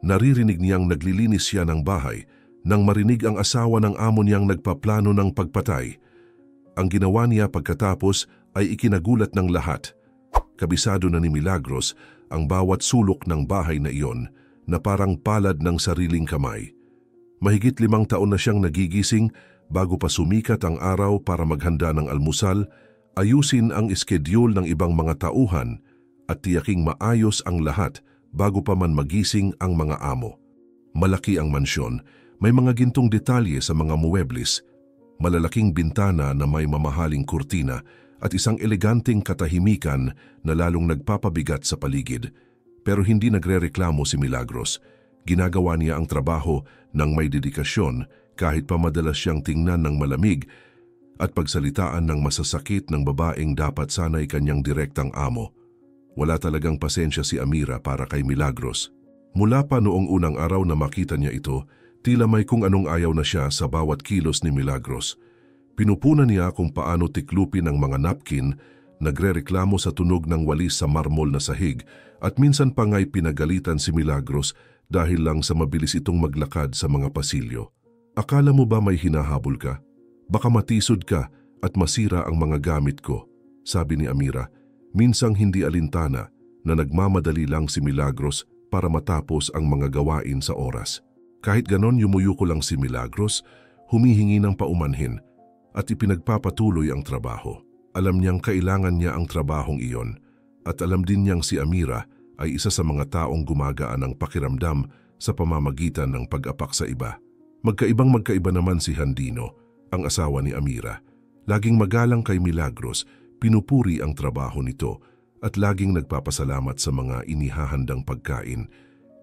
Naririnig niyang naglilinis siya ng bahay nang marinig ang asawa ng amo niyang nagpaplano ng pagpatay. Ang ginawa niya pagkatapos ay ikinagulat ng lahat. Kabisado na ni Milagros ang bawat sulok ng bahay na iyon na parang palad ng sariling kamay. Mahigit 5 taon na siyang nagigising bago pa sumikat ang araw para maghanda ng almusal, ayusin ang iskedyul ng ibang mga tauhan at tiyaking maayos ang lahat bago pa man magising ang mga amo. Malaki ang mansyon, may mga gintong detalye sa mga muebles, malalaking bintana na may mamahaling kurtina at isang eleganteng katahimikan na lalong nagpapabigat sa paligid. Pero hindi nagrereklamo si Milagros. Ginagawa niya ang trabaho ng may dedikasyon kahit pa madalas siyang tingnan ng malamig at pagsalitaan ng masasakit ng babaeng dapat sana'y kanyang direktang amo. Wala talagang pasensya si Amira para kay Milagros. Mula pa noong unang araw na makita niya ito, tila may kung anong ayaw na siya sa bawat kilos ni Milagros. Pinupunan niya kung paano tiklupin ang mga napkin, nagrereklamo sa tunog ng walis sa marmol na sahig at minsan pa nga'y pinagalitan si Milagros dahil lang sa mabilis itong maglakad sa mga pasilyo. Akala mo ba may hinahabol ka? Baka matisod ka at masira ang mga gamit ko, sabi ni Amira. Minsang hindi alintana na nagmamadali lang si Milagros para matapos ang mga gawain sa oras. Kahit ganon yumuyuko lang si Milagros, humihingi ng paumanhin at ipinagpapatuloy ang trabaho. Alam niyang kailangan niya ang trabahong iyon at alam din niyang si Amira ay isa sa mga taong gumagaan ng pakiramdam sa pamamagitan ng pag-apak sa iba. Magkaiba naman si Handino, ang asawa ni Amira. Laging magalang kay Milagros, pinupuri ang trabaho nito at laging nagpapasalamat sa mga inihahandang pagkain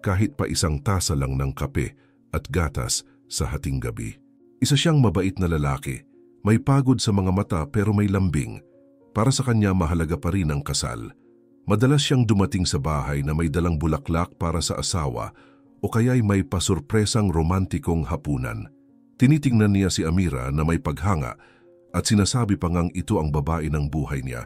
kahit pa isang tasa lang ng kape at gatas sa hating gabi. Isa siyang mabait na lalaki, may pagod sa mga mata pero may lambing. Para sa kanya mahalaga pa rin ang kasal. Madalas siyang dumating sa bahay na may dalang bulaklak para sa asawa o kaya'y may pasurpresang romantikong hapunan. Tinitingnan niya si Amira na may paghanga at sinasabi pa ngang ito ang babae ng buhay niya.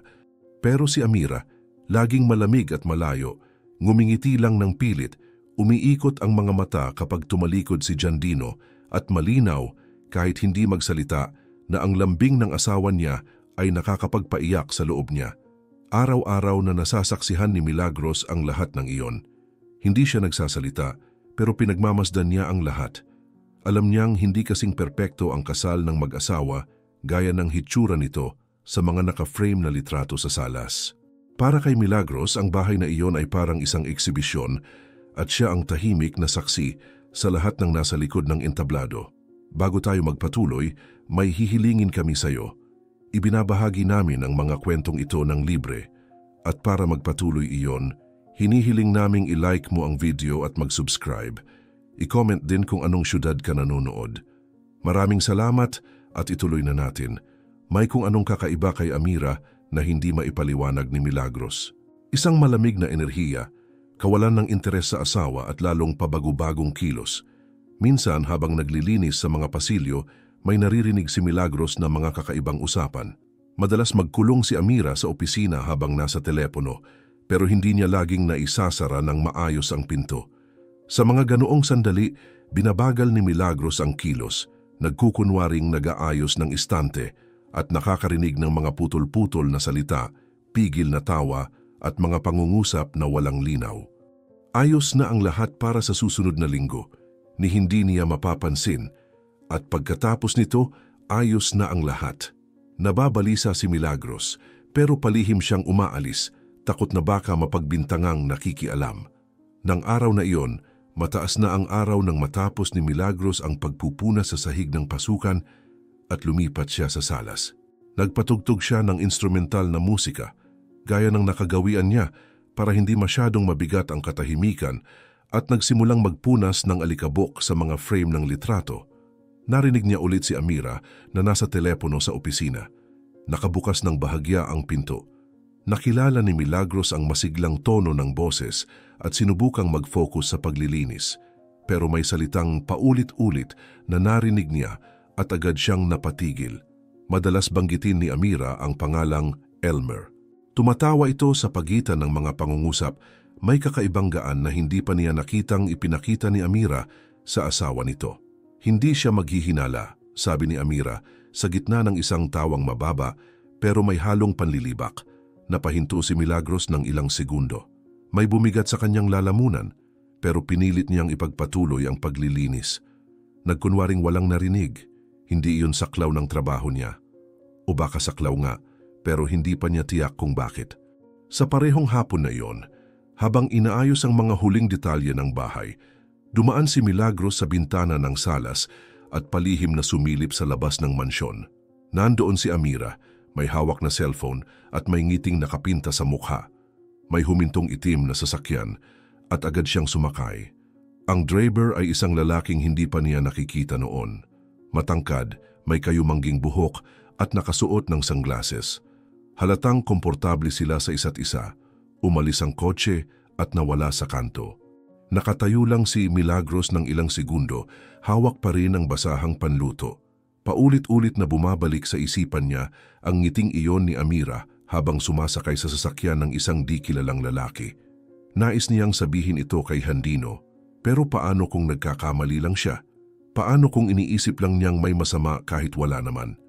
Pero si Amira, laging malamig at malayo, ngumingiti lang ng pilit, umiikot ang mga mata kapag tumalikod si Jandino at malinaw kahit hindi magsalita na ang lambing ng asawa niya ay nakakapagpaiyak sa loob niya. Araw-araw na nasasaksihan ni Milagros ang lahat ng iyon. Hindi siya nagsasalita pero pinagmamasdan niya ang lahat. Alam niyang hindi kasing perpekto ang kasal ng mag-asawa gaya ng hitsura nito sa mga naka-frame na litrato sa salas. Para kay Milagros, ang bahay na iyon ay parang isang eksibisyon at siya ang tahimik na saksi sa lahat ng nasa likod ng entablado. Bago tayo magpatuloy, may hihilingin kami sa iyo. Ibinabahagi namin ang mga kwentong ito ng libre at para magpatuloy iyon, hinihiling naming i-like mo ang video at mag-subscribe. I-comment din kung anong syudad ka nanonood. Maraming salamat at ituloy na natin. May kung anong kakaiba kay Amira na hindi maipaliwanag ni Milagros. Isang malamig na enerhiya, kawalan ng interes sa asawa at lalong pabago-bagong kilos. Minsan habang naglilinis sa mga pasilyo, may naririnig si Milagros na mga kakaibang usapan. Madalas magkulong si Amira sa opisina habang nasa telepono, pero hindi niya laging naisasara ng maayos ang pinto. Sa mga ganoong sandali, binabagal ni Milagros ang kilos, nagkukunwaring nag-aayos ng istante at nakakarinig ng mga putol-putol na salita, pigil na tawa at mga pangungusap na walang linaw. Ayos na ang lahat para sa susunod na linggo, ni hindi niya mapapansin at pagkatapos nito, ayos na ang lahat. Nababalisa si Milagros pero palihim siyang umaalis, takot na baka mapagbintangang nakikialam. Nang araw na iyon, mataas na ang araw nang matapos ni Milagros ang pagpupuna sa sahig ng pasukan at lumipat siya sa salas. Nagpatugtog siya ng instrumental na musika, gaya ng nakagawian niya para hindi masyadong mabigat ang katahimikan at nagsimulang magpunas ng alikabok sa mga frame ng litrato. Narinig niya ulit si Amira na nasa telepono sa opisina. Nakabukas ng bahagya ang pinto. Nakilala ni Milagros ang masiglang tono ng boses at sinubukang mag-focus sa paglilinis. Pero may salitang paulit-ulit na narinig niya at agad siyang napatigil. Madalas banggitin ni Amira ang pangalang Elmer. Tumatawa ito sa pagitan ng mga pangungusap, May kakaibang gaan na hindi pa niya nakitang ipinakita ni Amira sa asawa nito. Hindi siya maghihinala, sabi ni Amira, sa gitna ng isang tawang mababa pero may halong panlilibak. Napahinto si Milagros ng ilang segundo. May bumigat sa kanyang lalamunan pero pinilit niyang ipagpatuloy ang paglilinis. Nagkunwaring walang narinig, hindi iyon saklaw ng trabaho niya. O baka saklaw nga, pero hindi pa niya tiyak kung bakit. Sa parehong hapon na iyon, habang inaayos ang mga huling detalye ng bahay, dumaan si Milagros sa bintana ng salas at palihim na sumilip sa labas ng mansyon. Nandoon si Amira, may hawak na cellphone at may ngiting nakapinta sa mukha. May humintong itim na sasakyan at agad siyang sumakay. Ang driver ay isang lalaking hindi pa niya nakikita noon. Matangkad, may kayumangging buhok at nakasuot ng sunglasses. Halatang komportable sila sa isa't isa. Umalis ang kotse at nawala sa kanto. Nakatayo lang si Milagros ng ilang segundo, hawak pa rin ang basahang panluto. Paulit-ulit na bumabalik sa isipan niya ang ngiting iyon ni Amira habang sumasakay sa sasakyan ng isang di kilalang lalaki. Nais niyang sabihin ito kay Handino, pero paano kung nagkakamali lang siya? Paano kung iniisip lang niyang may masama kahit wala naman?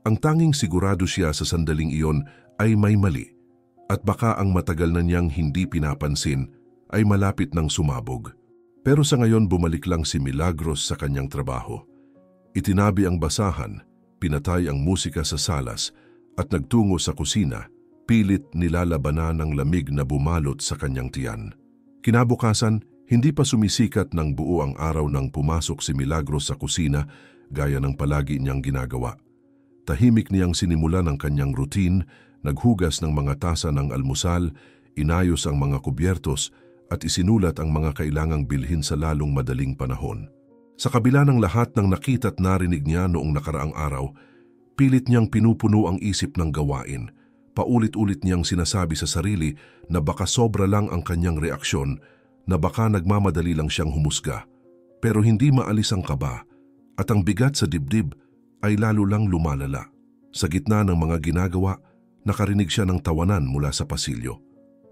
Ang tanging sigurado siya sa sandaling iyon ay may mali, at baka ang matagal na niyang hindi pinapansin ay malapit ng sumabog. Pero sa ngayon bumalik lang si Milagros sa kanyang trabaho. Itinabi ang basahan, pinatay ang musika sa salas at nagtungo sa kusina, pilit nilalabanan ng lamig na bumalot sa kanyang tiyan. Kinabukasan, hindi pa sumisikat ng buo ang araw nang pumasok si Milagros sa kusina gaya ng palagi niyang ginagawa. Tahimik niyang sinimulan ang kanyang routine, naghugas ng mga tasa ng almusal, inayos ang mga kubyertos at isinulat ang mga kailangang bilhin sa lalong madaling panahon. Sa kabila ng lahat ng nakita at narinig niya noong nakaraang araw, pilit niyang pinupuno ang isip ng gawain. Paulit-ulit niyang sinasabi sa sarili na baka sobra lang ang kanyang reaksyon, na baka nagmamadali lang siyang humusga. Pero hindi maalis ang kaba at ang bigat sa dibdib ay lalo lang lumalala. Sa gitna ng mga ginagawa, nakarinig siya ng tawanan mula sa pasilyo.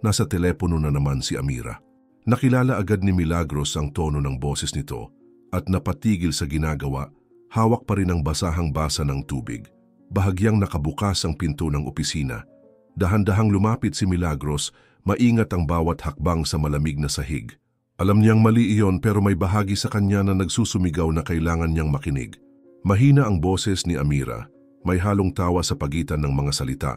Nasa telepono na naman si Amira. Nakilala agad ni Milagros ang tono ng boses nito at napatigil sa ginagawa, hawak pa rin ang basahang basa ng tubig. Bahagyang nakabukas ang pinto ng opisina. Dahan-dahang lumapit si Milagros, maingat ang bawat hakbang sa malamig na sahig. Alam niyang mali iyon pero may bahagi sa kanya na nagsusumigaw na kailangan niyang makinig. Mahina ang boses ni Amira, may halong tawa sa pagitan ng mga salita,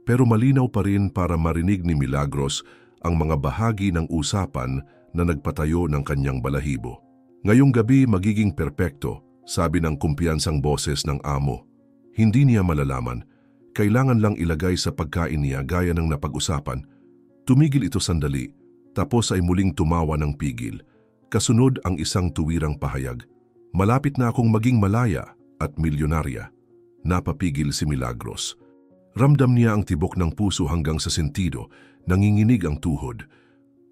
pero malinaw pa rin para marinig ni Milagros ang mga bahagi ng usapan na nagpatayo ng kanyang balahibo. Ngayong gabi magiging perpekto, sabi ng kumpiyansang boses ng amo. Hindi niya malalaman, kailangan lang ilagay sa pagkain niya gaya ng napag-usapan. Tumigil ito sandali, tapos ay muling tumawa ng pigil. Kasunod ang isang tuwirang pahayag. Malapit na akong maging malaya at milyonarya. Napapigil si Milagros. Ramdam niya ang tibok ng puso hanggang sa sentido, nanginginig ang tuhod.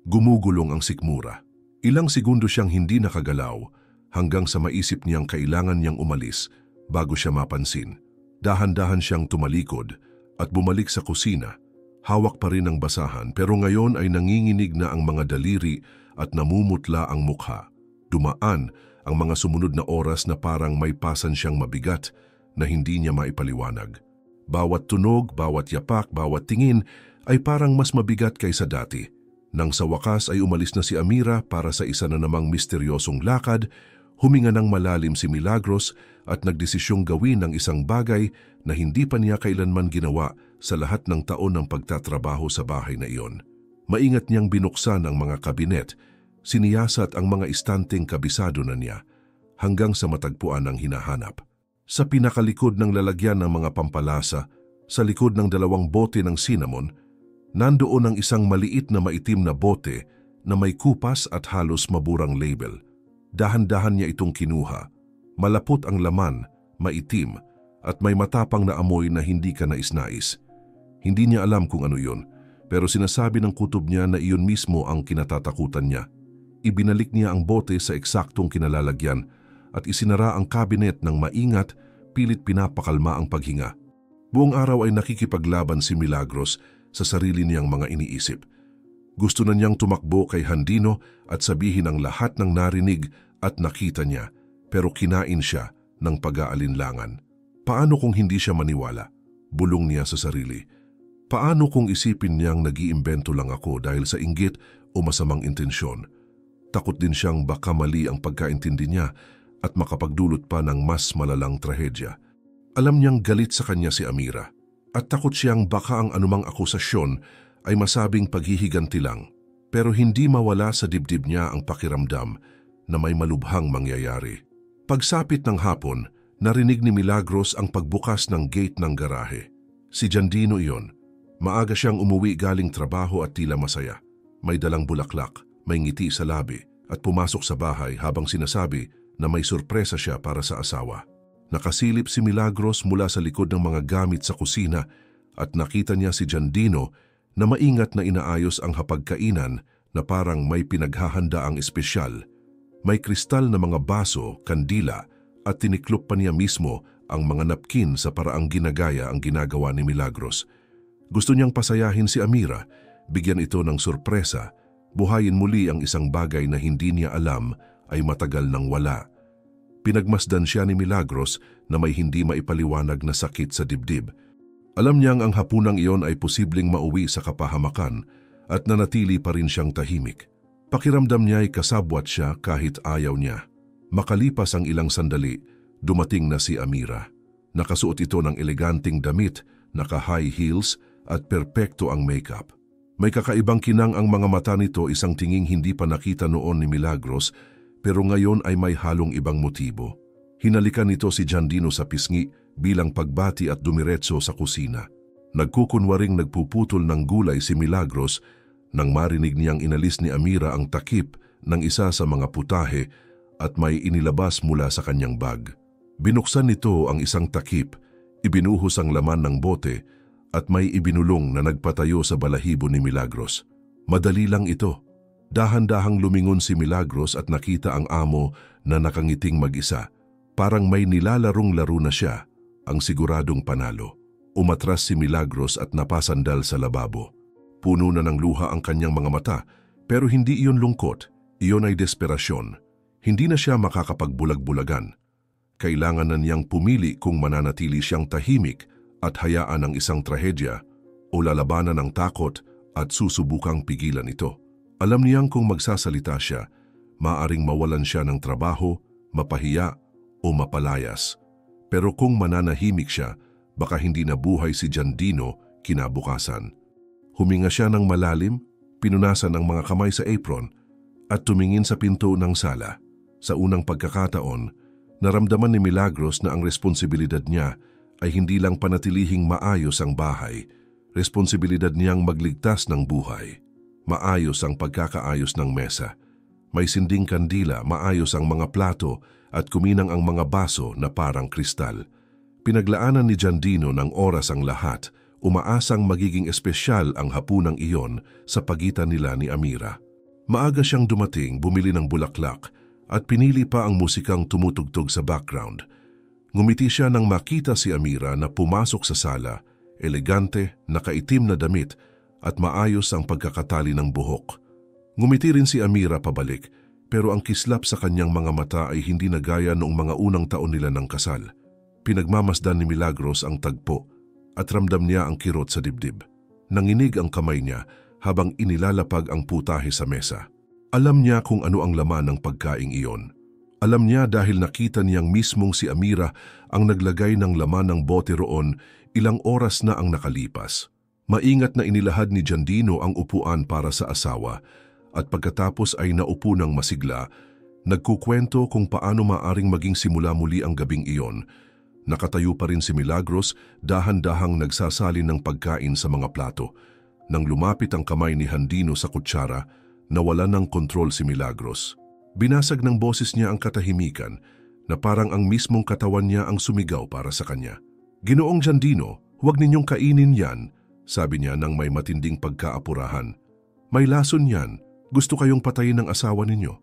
Gumugulong ang sikmura. Ilang segundo siyang hindi nakagalaw hanggang sa maisip niyang kailangan niyang umalis bago siya mapansin. Dahan-dahan siyang tumalikod at bumalik sa kusina. Hawak pa rin ang basahan pero ngayon ay nanginginig na ang mga daliri at namumutla ang mukha. Dumaan ang mga sumunod na oras na parang may pasan siyang mabigat na hindi niya maipaliwanag. Bawat tunog, bawat yapak, bawat tingin ay parang mas mabigat kaysa dati. Nang sa wakas ay umalis na si Amira para sa isa na namang misteryosong lakad, huminga ng malalim si Milagros at nagdesisyong gawin ang isang bagay na hindi pa niya kailanman ginawa sa lahat ng taon ng pagtatrabaho sa bahay na iyon. Maingat niyang binuksan ang mga kabinet, siniyasat ang mga istanteng kabisado na niya hanggang sa matagpuan ang hinahanap. Sa pinakalikod ng lalagyan ng mga pampalasa, sa likod ng 2 bote ng cinnamon, nandoon ang isang maliit na maitim na bote na may kupas at halos maburang label. Dahan-dahan niya itong kinuha. Malapot ang laman, maitim, at may matapang na amoy na hindi ka nais-nais. Hindi niya alam kung ano yun, pero sinasabi ng kutob niya na iyon mismo ang kinatatakutan niya. Ibinalik niya ang bote sa eksaktong kinalalagyan at isinara ang kabinet ng maingat, pilit pinapakalma ang paghinga. Buong araw ay nakikipaglaban si Milagros sa sarili niyang mga iniisip. Gusto na niyang tumakbo kay Handino at sabihin ang lahat ng narinig at nakita niya, pero kinain siya ng pag-aalinlangan. Paano kung hindi siya maniwala? Bulong niya sa sarili. Paano kung isipin niyang nag-iimbento lang ako dahil sa inggit o masamang intensyon? Takot din siyang baka mali ang pagkaintindi niya at makapagdulot pa ng mas malalang trahedya. Alam niyang galit sa kanya si Amira at takot siyang baka ang anumang akusasyon ay masabing paghihiganti lang, pero hindi mawala sa dibdib niya ang pakiramdam na may malubhang mangyayari. Pagsapit ng hapon, narinig ni Milagros ang pagbukas ng gate ng garahe. Si Jandino iyon. Maaga siyang umuwi galing trabaho at tila masaya. May dalang bulaklak, may ngiti sa labi at pumasok sa bahay habang sinasabi na may sorpresa siya para sa asawa. Nakasilip si Milagros mula sa likod ng mga gamit sa kusina at nakita niya si Jandino na maingat na inaayos ang hapagkainan na parang may pinaghahandaang espesyal. May kristal na mga baso, kandila at tiniklop pa niya mismo ang mga napkin sa paraang ginagaya ang ginagawa ni Milagros. Gusto niyang pasayahin si Amira, bigyan ito ng sorpresa, buhayin muli ang isang bagay na hindi niya alam ay matagal nang wala. Pinagmasdan siya ni Milagros na may hindi maipaliwanag na sakit sa dibdib. Alam niyang ang hapunang iyon ay posibleng mauwi sa kapahamakan at nanatili pa rin siyang tahimik. Pakiramdam niya ay kasabwat siya kahit ayaw niya. Makalipas ang ilang sandali, dumating na si Amira. Nakasuot ito ng eleganting damit, naka-high heels at perpekto ang makeup. May kakaibang kinang ang mga mata nito, isang tinging hindi pa nakita noon ni Milagros, pero ngayon ay may halong ibang motibo. Hinalikan nito si Jandino sa pisngi bilang pagbati at dumiretso sa kusina. Nagkukunwaring nagpuputol ng gulay si Milagros nang marinig niyang inalis ni Amira ang takip ng isa sa mga putahe at may inilabas mula sa kanyang bag. Binuksan nito ang isang takip, ibinuhos ang laman ng bote at may ibinulong na nagpatayo sa balahibo ni Milagros. Madali lang ito. Dahan-dahang lumingon si Milagros at nakita ang amo na nakangiting mag-isa. Parang may nilalarong-laro na siya, ang siguradong panalo. Umatras si Milagros at napasandal sa lababo. Puno na ng luha ang kanyang mga mata, pero hindi iyon lungkot, iyon ay desperasyon. Hindi na siya makakapagbulag-bulagan. Kailangan na niyang pumili kung mananatili siyang tahimik at hayaan ang isang trahedya o lalabanan ng takot at susubukang pigilan ito. Alam niyang kung magsasalita siya, maaring mawalan siya ng trabaho, mapahiya o mapalayas. Pero kung mananahimik siya, baka hindi na buhay si Jandino kinabukasan. Huminga siya ng malalim, pinunasan ang mga kamay sa apron at tumingin sa pinto ng sala. Sa unang pagkakataon, naramdaman ni Milagros na ang responsibilidad niya ay hindi lang panatilihing maayos ang bahay, responsibilidad niyang magligtas ng buhay. Maayos ang pagkakaayos ng mesa. May sinding kandila, maayos ang mga plato at kuminang ang mga baso na parang kristal. Pinaglaanan ni Jandino ng oras ang lahat, umaasang magiging espesyal ang hapunang iyon sa pagitan nila ni Amira. Maaga siyang dumating, bumili ng bulaklak at pinili pa ang musikang tumutugtog sa background. Ngumiti siya nang makita si Amira na pumasok sa sala, elegante, nakaitim na damit at maayos ang pagkakatali ng buhok. Ngumiti rin si Amira pabalik, pero ang kislap sa kanyang mga mata ay hindi na gaya noong mga unang taon nila ng kasal. Pinagmamasdan ni Milagros ang tagpo at ramdam niya ang kirot sa dibdib. Nanginig ang kamay niya habang inilalapag ang putahe sa mesa. Alam niya kung ano ang laman ng pagkaing iyon. Alam niya dahil nakita niyang mismong si Amira ang naglagay ng laman ng bote roon, ilang oras na ang nakalipas. Maingat na inilahad ni Jandino ang upuan para sa asawa at pagkatapos ay naupo ng masigla, nagkukwento kung paano maaring maging simula muli ang gabing iyon. Nakatayo pa rin si Milagros, dahan-dahang nagsasalin ng pagkain sa mga plato. Nang lumapit ang kamay ni Handino sa kutsara, nawala ng kontrol si Milagros. Binasag ng boses niya ang katahimikan na parang ang mismong katawan niya ang sumigaw para sa kanya. "Ginoong Jandino, huwag ninyong kainin yan," sabi niya nang may matinding pagkaapurahan. "May lason yan, gusto kayong patayin ng asawa ninyo."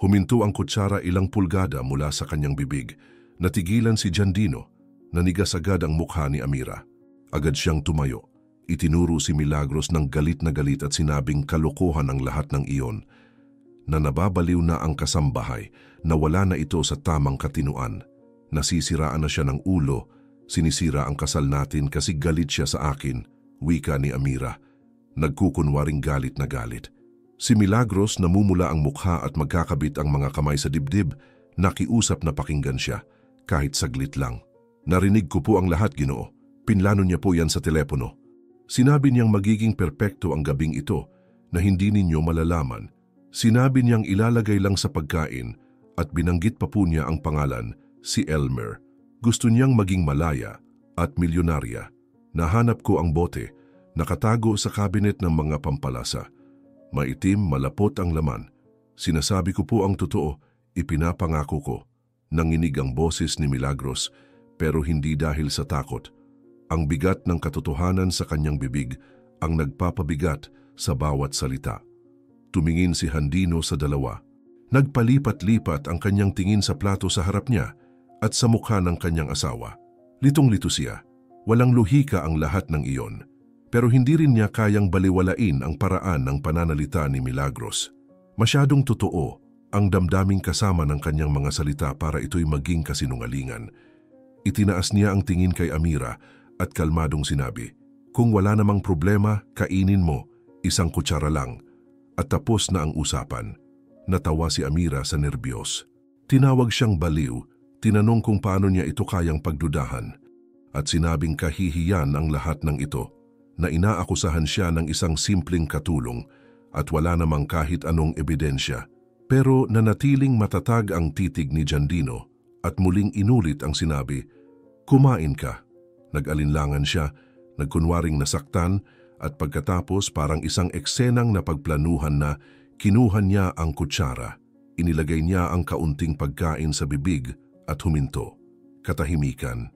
Huminto ang kutsara ilang pulgada mula sa kanyang bibig. Natigilan si Jandino. Nanigas agad ang mukha ni Amira. Agad siyang tumayo. Itinuro si Milagros ng galit na galit at sinabing kalokohan ang lahat ng iyon, na nababaliw na ang kasambahay, na wala na ito sa tamang katinuan. Nasisiraan na siya ng ulo, sinisira ang kasal natin kasi galit siya sa akin, wika ni Amira. Nagkukunwaring galit na galit. Si Milagros namumula ang mukha at magkakabit ang mga kamay sa dibdib, nakiusap na pakinggan siya, kahit saglit lang. Narinig ko po ang lahat, Ginoo. Pinlano niya po yan sa telepono. Sinabi niyang magiging perpekto ang gabing ito na hindi ninyo malalaman. Sinabi niyang ilalagay lang sa pagkain at binanggit pa po niya ang pangalan, si Elmer. Gusto niyang maging malaya at milyonarya. Nahanap ko ang bote, nakatago sa kabinet ng mga pampalasa. Maitim, malapot ang laman. Sinasabi ko po ang totoo, ipinapangako ko. Nanginig ang boses ni Milagros, pero hindi dahil sa takot. Ang bigat ng katotohanan sa kanyang bibig ang nagpapabigat sa bawat salita. Tumingin si Handino sa dalawa. Nagpalipat-lipat ang kanyang tingin sa plato sa harap niya at sa mukha ng kanyang asawa. Litong-lito siya. Walang luhika ang lahat ng iyon. Pero hindi rin niya kayang baliwalain ang paraan ng pananalita ni Milagros. Masyadong totoo ang damdaming kasama ng kanyang mga salita para ito'y maging kasinungalingan. Itinaas niya ang tingin kay Amira at kalmadong sinabi, "Kung wala namang problema, kainin mo, isang kutsara lang." At tapos na ang usapan. Natawa si Amira sa nerbiyos. Tinawag siyang baliw, tinanong kung paano niya ito kayang pagdudahan. At sinabing kahihiyan ang lahat ng ito, na inaakusahan siya ng isang simpleng katulong at wala namang kahit anong ebidensya. Pero nanatiling matatag ang titig ni Jandino at muling inulit ang sinabi, "Kumain ka." Nag-alinlangan siya, nagkunwaring nasaktan at pagkatapos parang isang eksenang napagplanuhan na kinuha niya ang kutsara, inilagay niya ang kaunting pagkain sa bibig at huminto. Katahimikan.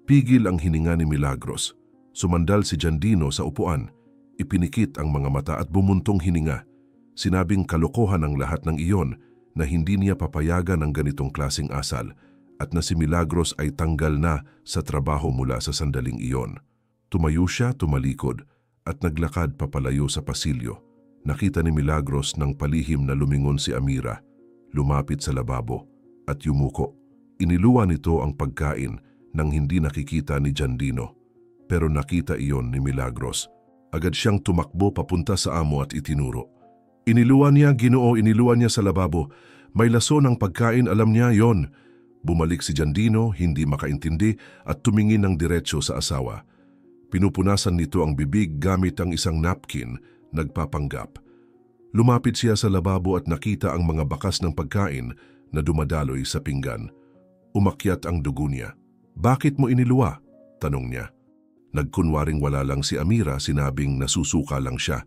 Pigil ang hininga ni Milagros. Sumandal si Jandino sa upuan, ipinikit ang mga mata at bumuntong hininga. Sinabing kalokohan ang lahat ng iyon na hindi niya papayagan ang ganitong klaseng asal at na si Milagros ay tanggal na sa trabaho mula sa sandaling iyon. Tumayo siya, tumalikod at naglakad papalayo sa pasilyo. Nakita ni Milagros ng palihim na lumingon si Amira, lumapit sa lababo at yumuko. Iniluwa nito ang pagkain nang hindi nakikita ni Jandino. Pero nakita iyon ni Milagros. Agad siyang tumakbo papunta sa amo at itinuro. Iniluwa niya, Ginoo, iniluwa niya sa lababo. May laso ng pagkain, alam niya yon. Bumalik si Jandino, hindi makaintindi at tumingin ng diretsyo sa asawa. Pinupunasan nito ang bibig gamit ang isang napkin, nagpapanggap. Lumapit siya sa lababo at nakita ang mga bakas ng pagkain na dumadaloy sa pinggan. Umakyat ang dugo niya. "Bakit mo iniluwa?" tanong niya. Nagkunwaring wala lang si Amira, sinabing nasusuka lang siya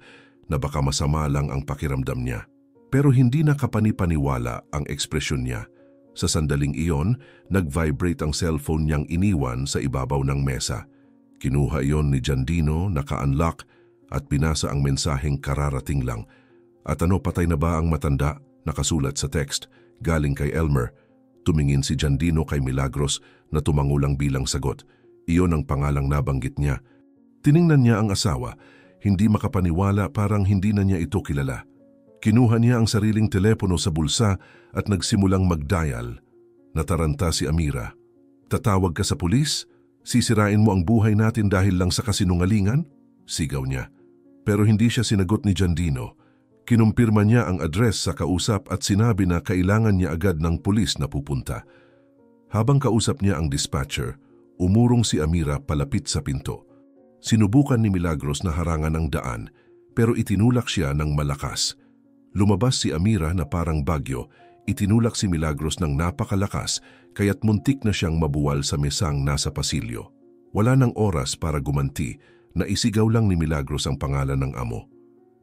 na baka masama lang ang pakiramdam niya. Pero hindi nakapanipaniwala ang ekspresyon niya. Sa sandaling iyon, nag-vibrate ang cellphone niyang iniwan sa ibabaw ng mesa. Kinuha iyon ni Jandino, naka-unlock at binasa ang mensaheng kararating lang. "At ano, patay na ba ang matanda?" Nakasulat sa text, galing kay Elmer. Tumingin si Jandino kay Milagros na tumangulang bilang sagot. Iyon ang pangalang nabanggit niya. Tiningnan niya ang asawa, hindi makapaniwala, parang hindi na niya ito kilala. Kinuha niya ang sariling telepono sa bulsa at nagsimulang mag-dial. Nataranta si Amira. "Tatawag ka sa pulis? Sisirain mo ang buhay natin dahil lang sa kasinungalingan?" Sigaw niya. Pero hindi siya sinagot ni Jandino. Kinumpirma niya ang address sa kausap at sinabi na kailangan niya agad ng pulis na pupunta. Habang kausap niya ang dispatcher, umurong si Amira palapit sa pinto. Sinubukan ni Milagros na harangan ang daan, pero itinulak siya ng malakas. Lumabas si Amira na parang bagyo, itinulak si Milagros ng napakalakas kaya't muntik na siyang mabuwal sa mesang nasa pasilyo. Wala nang oras para gumanti, naisigaw lang ni Milagros ang pangalan ng amo.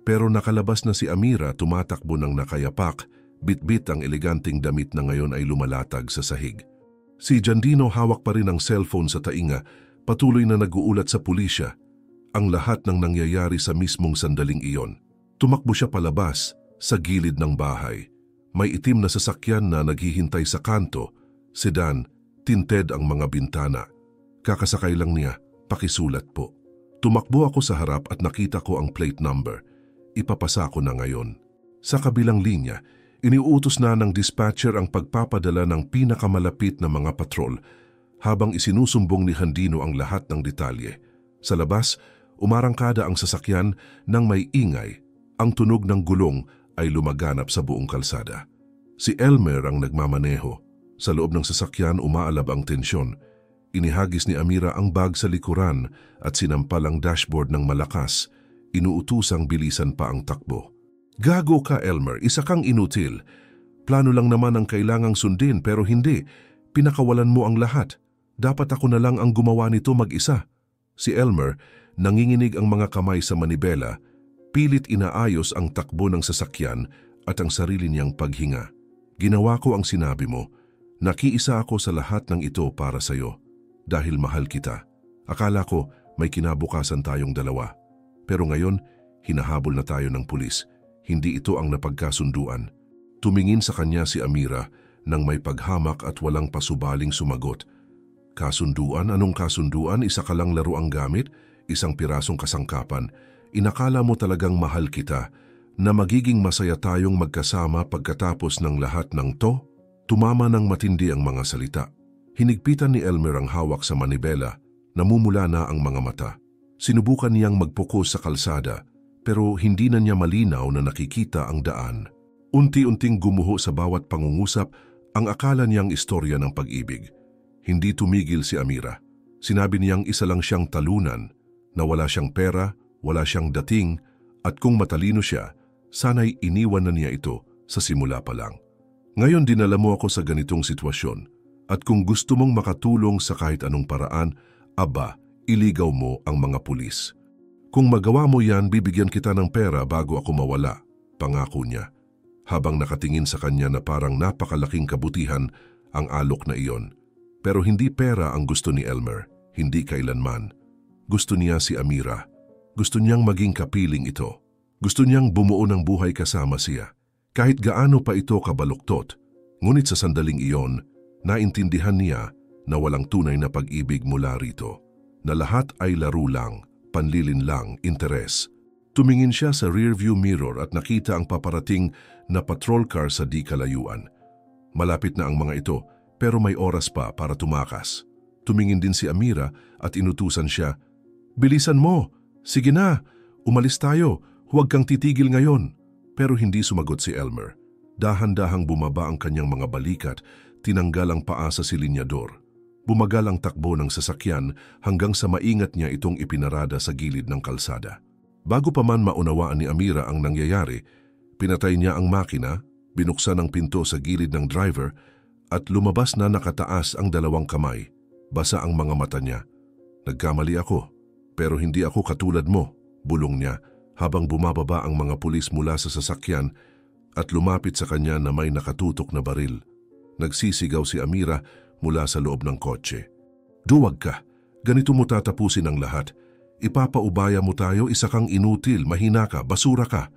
Pero nakalabas na si Amira, tumatakbo ng nakayapak, bitbit ang eleganteng damit na ngayon ay lumalatag sa sahig. Si Jandino hawak pa rin ang cellphone sa tainga, patuloy na nag-uulat sa pulisya. Ang lahat ng nangyayari sa mismong sandaling iyon. Tumakbo siya palabas, sa gilid ng bahay. May itim na sasakyan na naghihintay sa kanto, sedan, tinted ang mga bintana. Kakasakay lang niya, "Pakisulat po." Tumakbo ako sa harap at nakita ko ang plate number. Ipapasa ko na ngayon. Sa kabilang linya, iniuutos na ng dispatcher ang pagpapadala ng pinakamalapit na mga patrol habang isinusumbong ni Handino ang lahat ng detalye. Sa labas, umarangkada ang sasakyan nang may ingay. Ang tunog ng gulong ay lumaganap sa buong kalsada. Si Elmer ang nagmamaneho. Sa loob ng sasakyan umaalab ang tensyon. Inihagis ni Amira ang bag sa likuran at sinampal ang dashboard ng malakas. Inuutusang bilisan pa ang takbo. Gago ka, Elmer, isa kang inutil. Plano lang naman ang kailangang sundin pero hindi. Pinakawalan mo ang lahat. Dapat ako na lang ang gumawa nito mag-isa. Si Elmer, nanginginig ang mga kamay sa manibela, pilit inaayos ang takbo ng sasakyan at ang sarili niyang paghinga. Ginawa ko ang sinabi mo. Nakiisa ako sa lahat ng ito para sa iyo. Dahil mahal kita. Akala ko may kinabukasan tayong dalawa. Pero ngayon, hinahabol na tayo ng pulis. Hindi ito ang napagkasunduan. Tumingin sa kanya si Amira nang may paghamak at walang pasubaling sumagot. Kasunduan? Anong kasunduan? Isa ka lang laro ang gamit? Isang pirasong kasangkapan? Inakala mo talagang mahal kita na magiging masaya tayong magkasama pagkatapos ng lahat ng to? Tumama ng matindi ang mga salita. Hinigpitan ni Elmer ang hawak sa manibela, namumula na ang mga mata. Sinubukan niyang magpokus sa kalsada, pero hindi na niya malinaw na nakikita ang daan. Unti-unting gumuho sa bawat pangungusap ang akala niyang istorya ng pag-ibig. Hindi tumigil si Amira. Sinabi niyang isa lang siyang talunan, na wala siyang pera, wala siyang dating, at kung matalino siya, sana'y iniwan na niya ito sa simula pa lang. Ngayon dinala mo ako sa ganitong sitwasyon. At kung gusto mong makatulong sa kahit anong paraan, aba, iligaw mo ang mga pulis. Kung magawa mo yan, bibigyan kita ng pera bago ako mawala, pangako niya. Habang nakatingin sa kanya na parang napakalaking kabutihan ang alok na iyon. Pero hindi pera ang gusto ni Elmer, hindi kailanman. Gusto niya si Amira. Gusto niyang maging kapiling ito. Gusto niyang bumuo ng buhay kasama siya. Kahit gaano pa ito kabaluktot, ngunit sa sandaling iyon, naintindihan niya na walang tunay na pag-ibig mula rito, na lahat ay laro lang, panlilin lang, interes. Tumingin siya sa rearview mirror at nakita ang paparating na patrol car sa di kalayuan. Malapit na ang mga ito, pero may oras pa para tumakas. Tumingin din si Amira at inutusan siya, "Bilisan mo! Sige na! Umalis tayo! Huwag kang titigil ngayon!" Pero hindi sumagot si Elmer. Dahan-dahang bumaba ang kanyang mga balikat. Tinanggal ang paa sa silinyador. Bumagal ang takbo ng sasakyan hanggang sa maingat niya itong ipinarada sa gilid ng kalsada. Bago pa man maunawaan ni Amira ang nangyayari, pinatay niya ang makina, binuksan ang pinto sa gilid ng driver at lumabas na nakataas ang dalawang kamay. Basa ang mga mata niya. "Nagkamali ako, pero hindi ako katulad mo," bulong niya habang bumababa ang mga pulis mula sa sasakyan at lumapit sa kanya na may nakatutok na baril. Nagsisigaw si Amira mula sa loob ng kotse. "Duwag ka! Ganito mo tatapusin ang lahat. Ipapaubaya mo tayo, isa kang inutil, mahina ka, basura ka."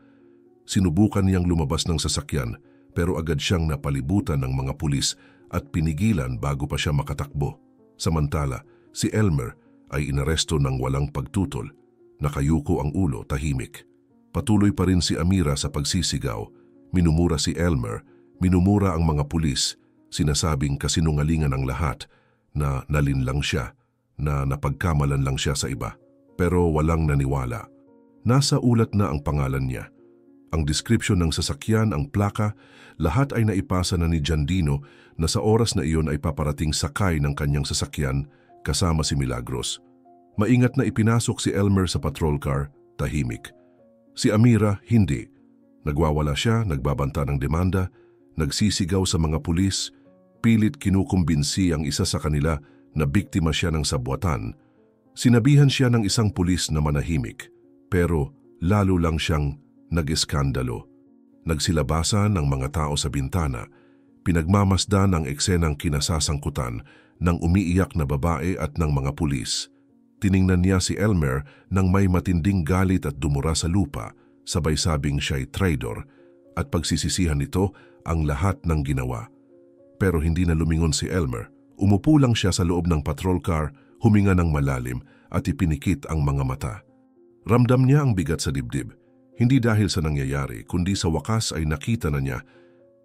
Sinubukan niyang lumabas ng sasakyan pero agad siyang napalibutan ng mga pulis at pinigilan bago pa siya makatakbo. Samantala, si Elmer ay inaresto ng walang pagtutol. Nakayuko ang ulo, tahimik. Patuloy pa rin si Amira sa pagsisigaw. Minumura si Elmer, minumura ang mga pulis. Sinasabing kasinungalingan ang lahat, na nalinlang siya, na napagkamalan lang siya sa iba. Pero walang naniwala. Nasa ulat na ang pangalan niya. Ang description ng sasakyan, ang plaka, lahat ay naipasa na ni Jandino na sa oras na iyon ay paparating sakay ng kanyang sasakyan kasama si Milagros. Maingat na ipinasok si Elmer sa patrol car, tahimik. Si Amira, hindi. Nagwawala siya, nagbabanta ng demanda, nagsisigaw sa mga pulis, pilit kinukumbinsi ang isa sa kanila na biktima siya ng sabwatan. Sinabihan siya ng isang pulis na manahimik, pero lalo lang siyang nag-eskandalo. Nagsilabasan ng mga tao sa bintana, pinagmamasdan ang eksenang kinasasangkutan ng umiiyak na babae at ng mga pulis. Tiningnan niya si Elmer nang may matinding galit at dumura sa lupa, sabay sabing siya'y traidor at pagsisisihan nito ang lahat ng ginawa. Pero hindi na lumingon si Elmer. Umupo lang siya sa loob ng patrol car, huminga ng malalim at ipinikit ang mga mata. Ramdam niya ang bigat sa dibdib, hindi dahil sa nangyayari kundi sa wakas ay nakita na niya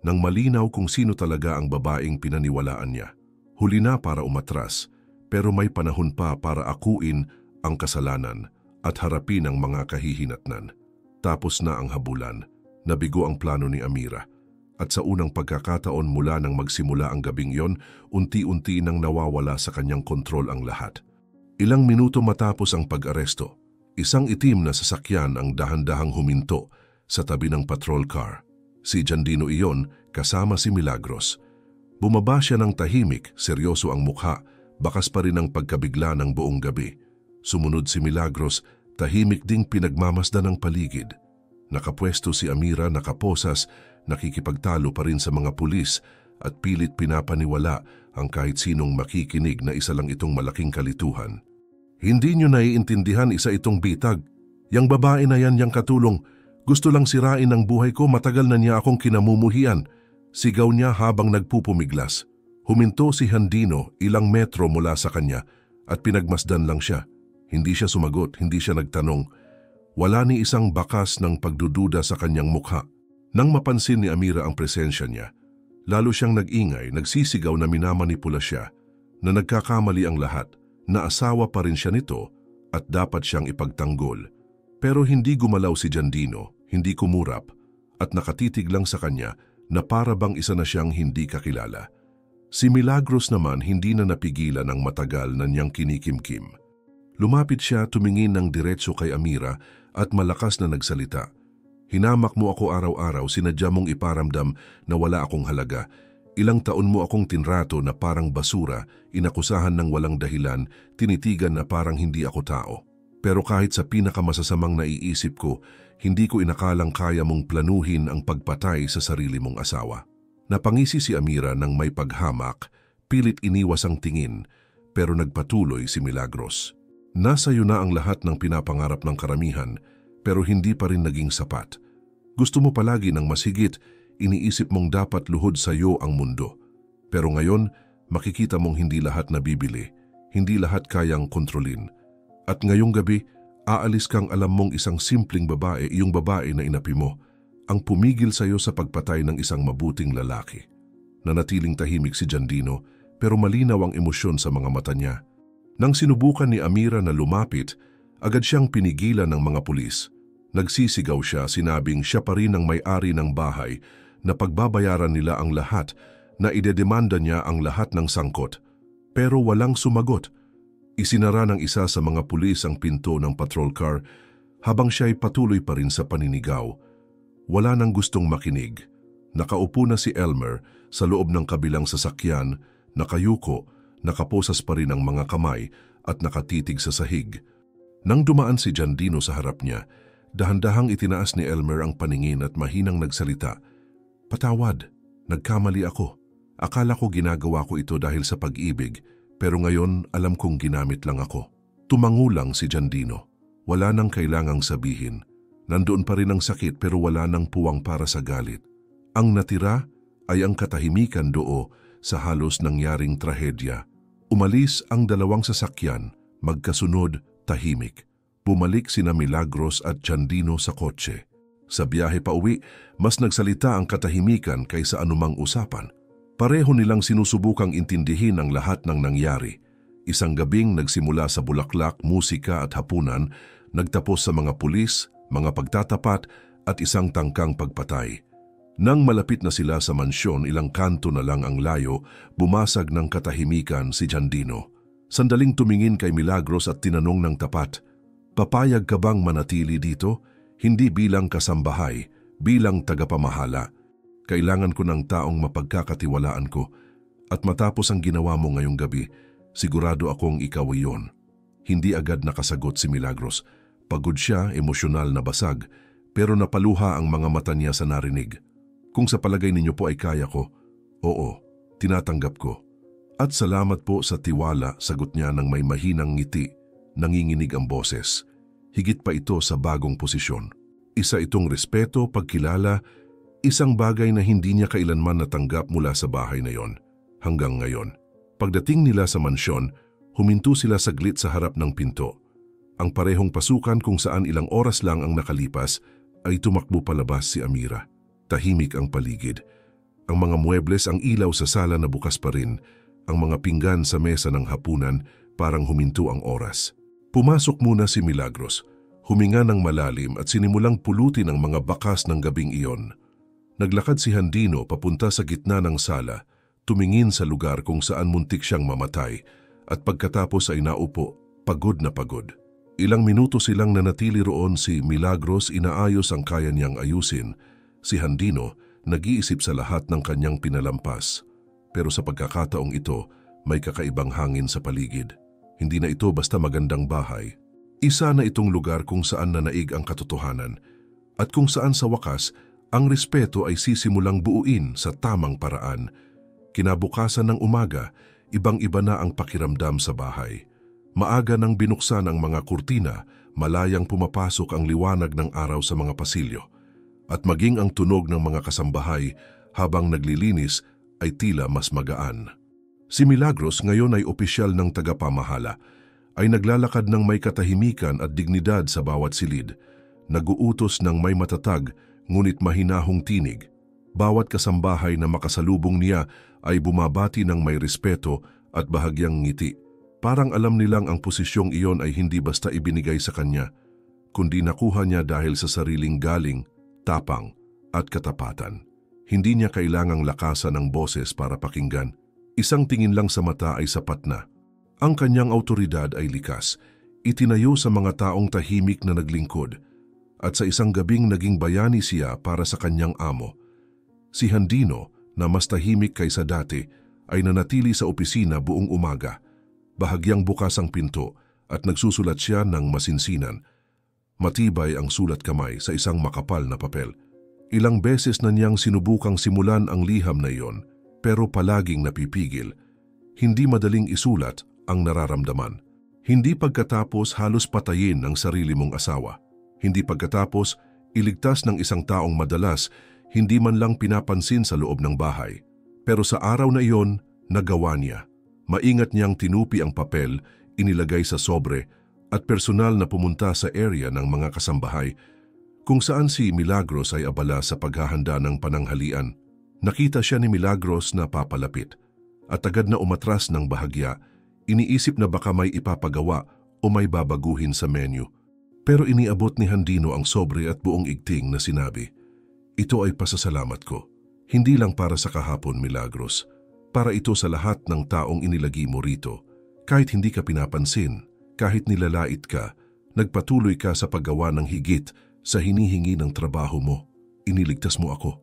nang malinaw kung sino talaga ang babaeng pinaniwalaan niya. Huli na para umatras, pero may panahon pa para akuin ang kasalanan at harapin ang mga kahihinatnan. Tapos na ang habulan, nabigo ang plano ni Amira. At sa unang pagkakataon mula nang magsimula ang gabing yon, unti-unti nang nawawala sa kanyang kontrol ang lahat. Ilang minuto matapos ang pag-aresto, isang itim na sasakyan ang dahan-dahang huminto sa tabi ng patrol car. Si Jandino iyon kasama si Milagros. Bumaba siya ng tahimik, seryoso ang mukha, bakas pa rin ang pagkabigla ng buong gabi. Sumunod si Milagros, tahimik ding pinagmamasdan ng paligid. Nakapwesto si Amira, nakaposas, nakikipagtalo pa rin sa mga pulis at pilit pinapaniwala ang kahit sinong makikinig na isa lang itong malaking kalituhan. Hindi nyo naiintindihan, isa itong bitag. Yang babae na yan, yang katulong. Gusto lang sirain ang buhay ko, matagal na niya akong kinamumuhian. Sigaw niya habang nagpupumiglas. Huminto si Jandino ilang metro mula sa kanya at pinagmasdan lang siya. Hindi siya sumagot, hindi siya nagtanong. Wala ni isang bakas ng pagdududa sa kanyang mukha. Nang mapansin ni Amira ang presensya niya, lalo siyang nag-ingay, nagsisigaw na minamanipula siya, na nagkakamali ang lahat, na asawa pa rin siya nito at dapat siyang ipagtanggol. Pero hindi gumalaw si Jandino, hindi kumurap, at nakatitig lang sa kanya na para bang isa na siyang hindi kakilala. Si Milagros naman hindi na napigilan ang matagal na niyang kinikimkim. Lumapit siya, tumingin ng diretso kay Amira at malakas na nagsalita. Hinamak mo ako araw-araw, sinadya mong iparamdam na wala akong halaga. Ilang taon mo akong tinrato na parang basura, inakusahan ng walang dahilan, tinitigan na parang hindi ako tao. Pero kahit sa pinakamasasamang naiisip ko, hindi ko inakalang kaya mong planuhin ang pagpatay sa sarili mong asawa. Napangisi si Amira ng may paghamak, pilit iniwas ang tingin, pero nagpatuloy si Milagros. Nasa iyo na ang lahat ng pinapangarap ng karamihan, pero hindi pa rin naging sapat. Gusto mo palagi ng mas higit, iniisip mong dapat luhod sa iyo ang mundo. Pero ngayon, makikita mong hindi lahat nabibili, hindi lahat kayang kontrolin. At ngayong gabi, aalis kang alam mong isang simpleng babae, iyong babae na inapi mo, ang pumigil sa iyo sa pagpatay ng isang mabuting lalaki. Nanatiling tahimik si Jandino, pero malinaw ang emosyon sa mga mata niya. Nang sinubukan ni Amira na lumapit, agad siyang pinigilan ng mga pulis. Nagsisigaw siya, sinabing siya pa rin ang may-ari ng bahay, na pagbabayaran nila ang lahat, na idedemanda niya ang lahat ng sangkot. Pero walang sumagot. Isinara ng isa sa mga pulis ang pinto ng patrol car habang siya'y patuloy pa rin sa paninigaw. Wala nang gustong makinig. Nakaupo na si Elmer sa loob ng kabilang sasakyan, nakayuko, nakaposas pa rin ang mga kamay at nakatitig sa sahig. Nang dumaan si Jandino sa harap niya, dahan-dahang itinaas ni Elmer ang paningin at mahinang nagsalita. Patawad, nagkamali ako. Akala ko ginagawa ko ito dahil sa pag-ibig, pero ngayon alam kong ginamit lang ako. Tumango lang si Jandino. Wala nang kailangang sabihin. Nandoon pa rin ang sakit pero wala nang puwang para sa galit. Ang natira ay ang katahimikan doo sa halos nangyaring trahedya. Umalis ang dalawang sasakyan, magkasunod, tahimik. Bumalik sina Milagros at Jandino sa kotse. Sa biyahe pa uwi, mas nagsalita ang katahimikan kaysa anumang usapan. Pareho nilang sinusubukang intindihin ang lahat ng nangyari. Isang gabing nagsimula sa bulaklak, musika at hapunan, nagtapos sa mga pulis, mga pagtatapat at isang tangkang pagpatay. Nang malapit na sila sa mansyon, ilang kanto na lang ang layo, bumasag ng katahimikan si Jandino. Sandaling tumingin kay Milagros at tinanong ng tapat, "Papayag ka bang manatili dito? Hindi bilang kasambahay, bilang tagapamahala. Kailangan ko ng taong mapagkakatiwalaan ko at matapos ang ginawa mo ngayong gabi, sigurado akong ikaw iyon." Hindi agad nakasagot si Milagros. Pagod siya, emosyonal na basag, pero napaluha ang mga mata niya sa narinig. "Kung sa palagay ninyo po ay kaya ko, oo, tinatanggap ko. At salamat po sa tiwala," sagot niya ng may mahinang ngiti. Nanginginig ang boses. Higit pa ito sa bagong posisyon. Isa itong respeto, pagkilala, isang bagay na hindi niya kailanman natanggap mula sa bahay na yon. Hanggang ngayon. Pagdating nila sa mansyon, Huminto sila saglit sa harap ng pinto. Ang parehong pasukan kung saan ilang oras lang ang nakalipas ay tumakbo palabas si Amira. Tahimik ang paligid. Ang mga muebles, ang ilaw sa sala na bukas pa rin, ang mga pinggan sa mesa ng hapunan, parang huminto ang oras. Pumasok muna si Milagros, huminga ng malalim at sinimulang pulutin ang mga bakas ng gabing iyon. Naglakad si Handino papunta sa gitna ng sala, tumingin sa lugar kung saan muntik siyang mamatay, at pagkatapos ay naupo, pagod na pagod. Ilang minuto silang nanatili roon, si Milagros inaayos ang kaya niyang ayusin. Si Handino nag-iisip sa lahat ng kanyang pinalampas. Pero sa pagkakataong ito, may kakaibang hangin sa paligid. Hindi na ito basta magandang bahay. Isa na itong lugar kung saan nanaig ang katotohanan at kung saan sa wakas, ang respeto ay sisimulang buuin sa tamang paraan. Kinabukasan ng umaga, ibang-iba na ang pakiramdam sa bahay. Maaga nang binuksan ang mga kurtina, malayang pumapasok ang liwanag ng araw sa mga pasilyo. At maging ang tunog ng mga kasambahay habang naglilinis ay tila mas magaan. Si Milagros ngayon ay opisyal ng tagapamahala, ay naglalakad ng may katahimikan at dignidad sa bawat silid, naguutos ng may matatag ngunit mahinahong tinig. Bawat kasambahay na makasalubong niya ay bumabati ng may respeto at bahagyang ngiti. Parang alam nilang ang posisyong iyon ay hindi basta ibinigay sa kanya, kundi nakuha niya dahil sa sariling galing, tapang at katapatan. Hindi niya kailangang lakasan ng boses para pakinggan. Isang tingin lang sa mata ay sapat na. Ang kanyang autoridad ay likas, itinayo sa mga taong tahimik na naglingkod, at sa isang gabing naging bayani siya para sa kanyang amo. Si Handino, na mas tahimik kaysa dati, ay nanatili sa opisina buong umaga. Bahagyang bukas ang pinto at nagsusulat siya ng masinsinan. Matibay ang sulat kamay sa isang makapal na papel. Ilang beses na niyang sinubukang simulan ang liham na iyon, pero palaging napipigil. Hindi madaling isulat ang nararamdaman. Hindi pagkatapos halos patayin ang sarili mong asawa. Hindi pagkatapos iligtas ng isang taong madalas hindi man lang pinapansin sa loob ng bahay. Pero sa araw na iyon, nagawa niya. Maingat niyang tinupi ang papel, inilagay sa sobre at personal na pumunta sa area ng mga kasambahay kung saan si Milagros ay abala sa paghahanda ng pananghalian. Nakita siya ni Milagros na papalapit at agad na umatras ng bahagya, iniisip na baka may ipapagawa o may babaguhin sa menu. Pero iniabot ni Handino ang sobre at buong igting na sinabi, "Ito ay pasasalamat ko, hindi lang para sa kahapon, Milagros. Para ito sa lahat ng taong inilagay mo rito. Kahit hindi ka pinapansin, kahit nilalait ka, nagpatuloy ka sa paggawa ng higit sa hinihingi ng trabaho mo. Iniligtas mo ako.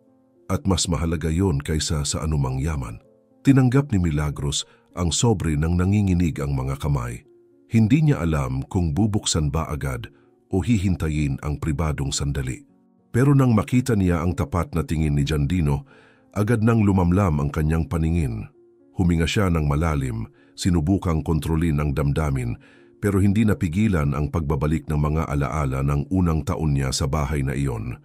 At mas mahalaga yon kaysa sa anumang yaman." Tinanggap ni Milagros ang sobre nang nanginginig ang mga kamay. Hindi niya alam kung bubuksan ba agad o hihintayin ang pribadong sandali. Pero nang makita niya ang tapat na tingin ni Handino, agad nang lumamlam ang kanyang paningin. Huminga siya ng malalim, sinubukang kontrolin ang damdamin, pero hindi napigilan ang pagbabalik ng mga alaala ng unang taon niya sa bahay na iyon.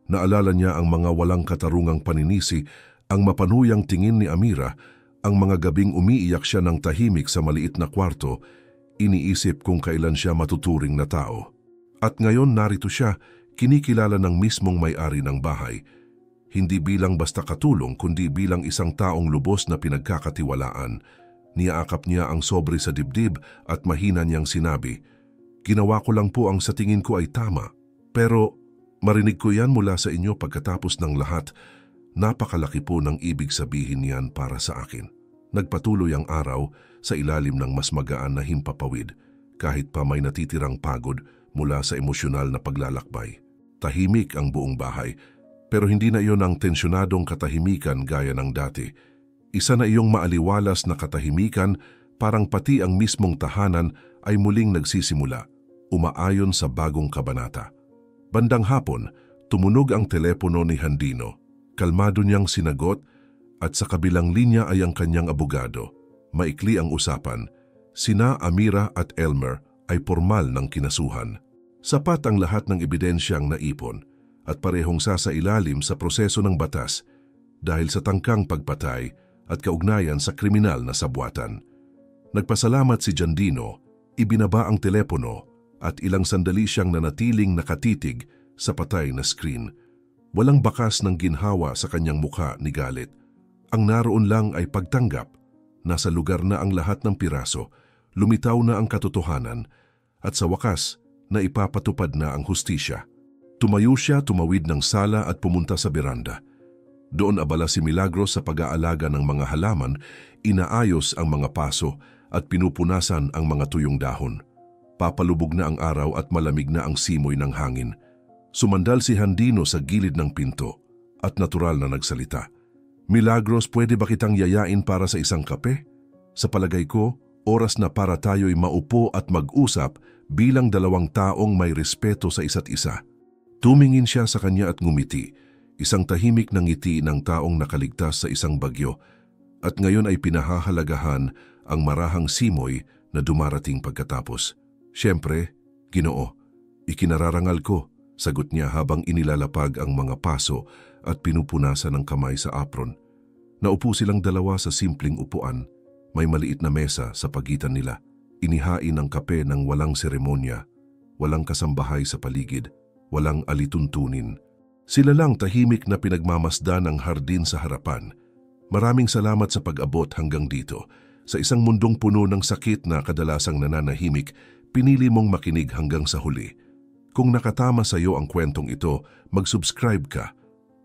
Naalala niya ang mga walang katarungang paninisi, ang mapanuyang tingin ni Amira, ang mga gabing umiiyak siya ng tahimik sa maliit na kwarto, iniisip kung kailan siya matuturing na tao. At ngayon narito siya, kinikilala ng mismong may-ari ng bahay, hindi bilang basta katulong kundi bilang isang taong lubos na pinagkakatiwalaan. Niyaakap niya ang sobre sa dibdib at mahina niyang sinabi, "Ginawa ko lang po ang sa tingin ko ay tama. Pero marinig ko yan mula sa inyo pagkatapos ng lahat. Napakalaki po ng ibig sabihin yan para sa akin." Nagpatuloy ang araw sa ilalim ng mas magaan na himpapawid, kahit pa may natitirang pagod mula sa emosyonal na paglalakbay. Tahimik ang buong bahay, pero hindi na iyon ang tensyonadong katahimikan gaya ng dati. Isa na iyong maaliwalas na katahimikan, parang pati ang mismong tahanan ay muling nagsisimula, umaayon sa bagong kabanata. Bandang hapon, tumunog ang telepono ni Handino. Kalmado niyang sinagot at sa kabilang linya ay ang kanyang abogado. Maikli ang usapan. Sina Amira at Elmer ay formal ng kinasuhan. Sapat ang lahat ng ebidensyang naipon at parehong sasailalim sa proseso ng batas dahil sa tangkang pagpatay at kaugnayan sa kriminal na sabwatan. Nagpasalamat si Giandino, ibinaba ang telepono at ilang sandali siyang nanatiling nakatitig sa patay na screen. Walang bakas ng ginhawa sa kanyang mukha ni galit. Ang naroon lang ay pagtanggap. Nasa lugar na ang lahat ng piraso, lumitaw na ang katotohanan at sa wakas na ipapatupad na ang hustisya. Tumayo siya, tumawid ng sala at pumunta sa beranda. Doon abala si Milagros sa pag-aalaga ng mga halaman, inaayos ang mga paso at pinupunasan ang mga tuyong dahon. Papalubog na ang araw at malamig na ang simoy ng hangin. Sumandal si Giandino sa gilid ng pinto at natural na nagsalita. Milagros, pwede ba kitang yayain para sa isang kape? Sa palagay ko, oras na para tayo'y maupo at mag-usap bilang dalawang taong may respeto sa isa't isa. Tumingin siya sa kanya at ngumiti, isang tahimik na ngiti ng taong nakaligtas sa isang bagyo at ngayon ay pinahahalagahan ang marahang simoy na dumarating pagkatapos. Siyempre, Ginoo, ikinararangal ko, sagot niya habang inilalapag ang mga paso at pinupunasan ng kamay sa apron. Naupo silang dalawa sa simpleng upuan, may maliit na mesa sa pagitan nila. Inihain ang kape ng walang seremonya, walang kasambahay sa paligid, walang alituntunin. Sila lang tahimik na pinagmamasdan ang hardin sa harapan. Maraming salamat sa pag-abot hanggang dito. Sa isang mundong puno ng sakit na kadalasang nananahimik, pinili mong makinig hanggang sa huli. Kung nakatama sa iyo ang kwentong ito, mag-subscribe ka.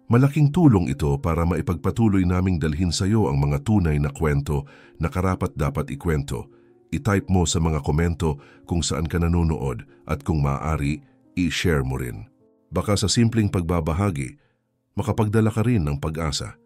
Malaking tulong ito para maipagpatuloy naming dalhin sa iyo ang mga tunay na kwento na karapat-dapat ikwento. I-type mo sa mga komento kung saan ka nanonood at kung maaari, i-share mo rin. Baka sa simpleng pagbabahagi, makapagdala ka rin ng pag-asa.